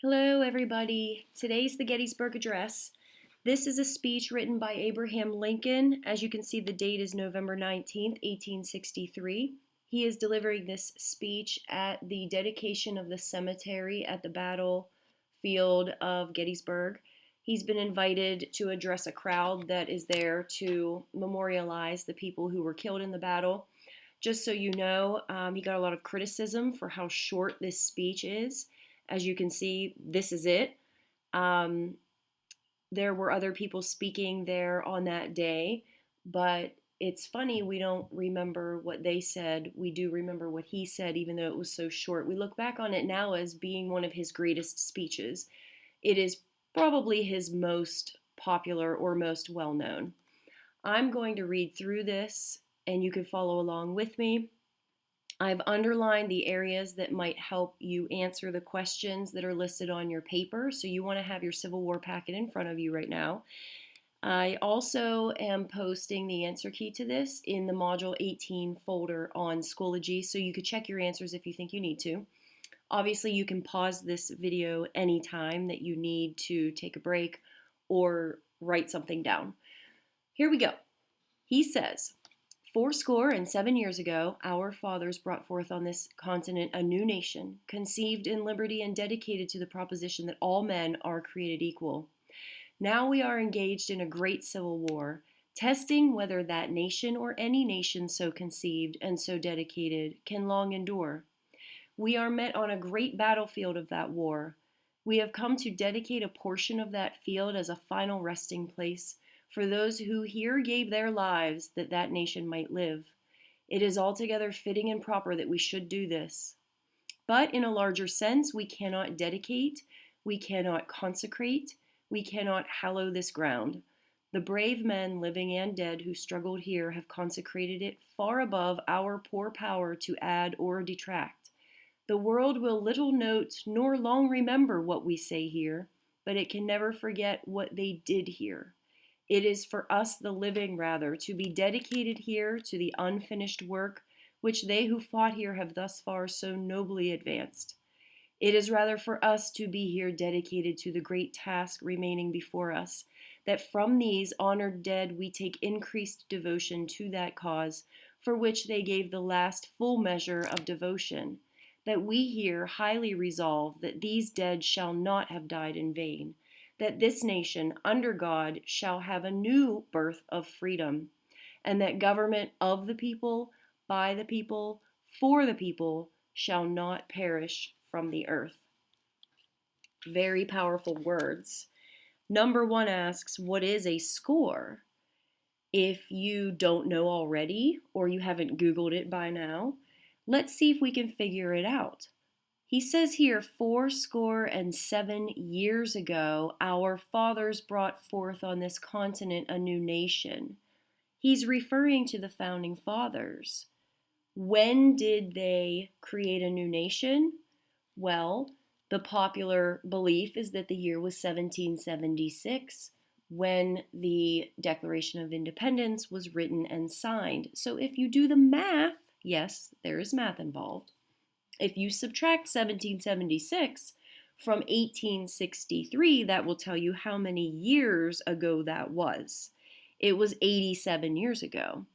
Hello, everybody. Today's the Gettysburg Address. This is a speech written by Abraham Lincoln. As you can see, the date is November 19th, 1863. He is delivering this speech at the dedication of the cemetery at the battlefield of Gettysburg. He's been invited to address a crowd that is there to memorialize the people who were killed in the battle. Just so you know, he got a lot of criticism for how short this speech is. As you can see, this is it. Um, there were other people speaking there on that day, but it's funny we don't remember what they said. We do remember what he said, even though it was so short. We look back on it now as being one of his greatest speeches. It is probably his most popular or most well known. I'm going to read through this, and you can follow along with me. I've underlined the areas that might help you answer the questions that are listed on your paper. So you want to have your Civil War packet in front of you right now. I also am posting the answer key to this in the Module 18 folder on Schoology, so you could check your answers if you think you need to. Obviously, you can pause this video anytime that you need to take a break or write something down. Here we go. He says, 7 years ago, our fathers brought forth on this continent a new nation, conceived in liberty and dedicated to the proposition that all men are created equal. Now we are engaged in a great civil war, testing whether that nation or any nation so conceived and so dedicated can long endure. We are met on a great battlefield of that war. We have come to dedicate a portion of that field as a final resting place for those who here gave their lives that that nation might live. It is altogether fitting and proper that we should do this. But in a larger sense, we cannot dedicate, we cannot consecrate, we cannot hallow this ground. The brave men, living and dead, who struggled here have consecrated it far above our poor power to add or detract. The world will little note nor long remember what we say here, but it can never forget what they did here. It is for us, the living, rather, to be dedicated here to the unfinished work which they who fought here have thus far so nobly advanced. It is rather for us to be here dedicated to the great task remaining before us, that from these honored dead we take increased devotion to that cause for which they gave the last full measure of devotion, that we here highly resolve that these dead shall not have died in vain, that this nation, under God, shall have a new birth of freedom, and that government of the people, by the people, for the people, shall not perish from the earth. Very powerful words. Number 1 asks, what is a score? If you don't know already, or you haven't Googled it by now, let's see if we can figure it out. He says here, 7 years ago, our fathers brought forth on this continent a new nation. He's referring to the founding fathers. When did they create a new nation? Well, the popular belief is that the year was 1776, when the Declaration of Independence was written and signed. So if you do the math, yes, there is math involved. If you subtract 1776 from 1863, that will tell you how many years ago that was. It was 87 years ago.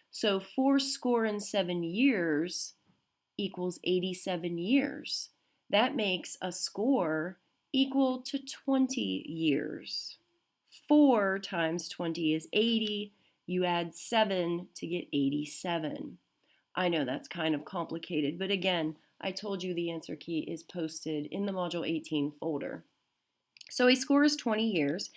So 7 years equals 87 years. That makes a score equal to 20 years. 4 times 20 is 80. You add 7 to get 87. I know that's kind of complicated, but again, I told you the answer key is posted in the Module 18 folder. So a score is 20 years.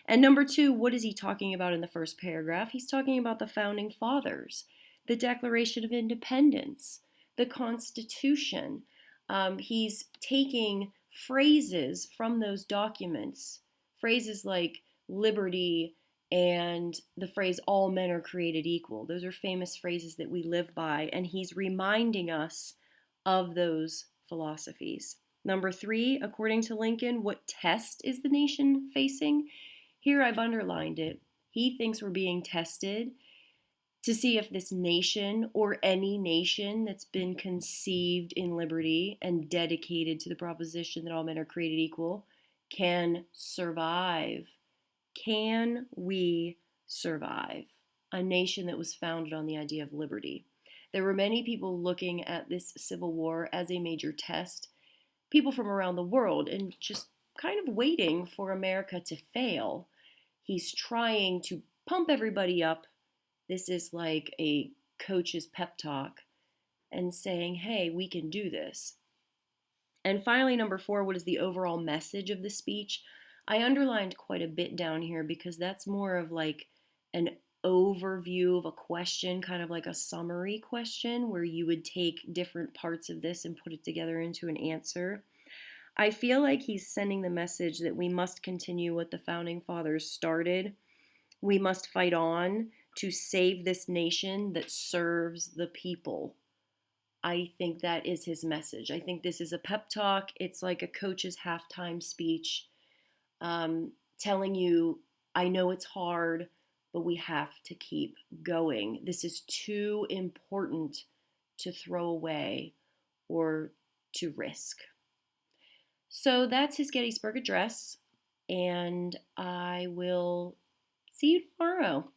And number 2, what is he talking about in the first paragraph? He's talking about the founding fathers, the Declaration of Independence, the Constitution. He's taking phrases from those documents, phrases like liberty and the phrase all men are created equal. Those are famous phrases that we live by, and he's reminding us of those philosophies. Number 3, according to Lincoln, what test is the nation facing? Here I've underlined it. He thinks we're being tested to see if this nation or any nation that's been conceived in liberty and dedicated to the proposition that all men are created equal can survive. Can we survive a nation that was founded on the idea of liberty? There were many people looking at this civil war as a major test, people from around the world, and just kind of waiting for America to fail. He's trying to pump everybody up. This is like a coach's pep talk and saying, hey, we can do this. And finally, number 4, what is the overall message of the speech? I underlined quite a bit down here because that's more of like an overview of a question, kind of like a summary question where you would take different parts of this and put it together into an answer. I feel like he's sending the message that we must continue what the founding fathers started. We must fight on to save this nation that serves the people. I think that is his message. I think this is a pep talk. It's like a coach's halftime speech, telling you, I know it's hard, but we have to keep going. This is too important to throw away or to risk. So that's his Gettysburg Address, and I will see you tomorrow.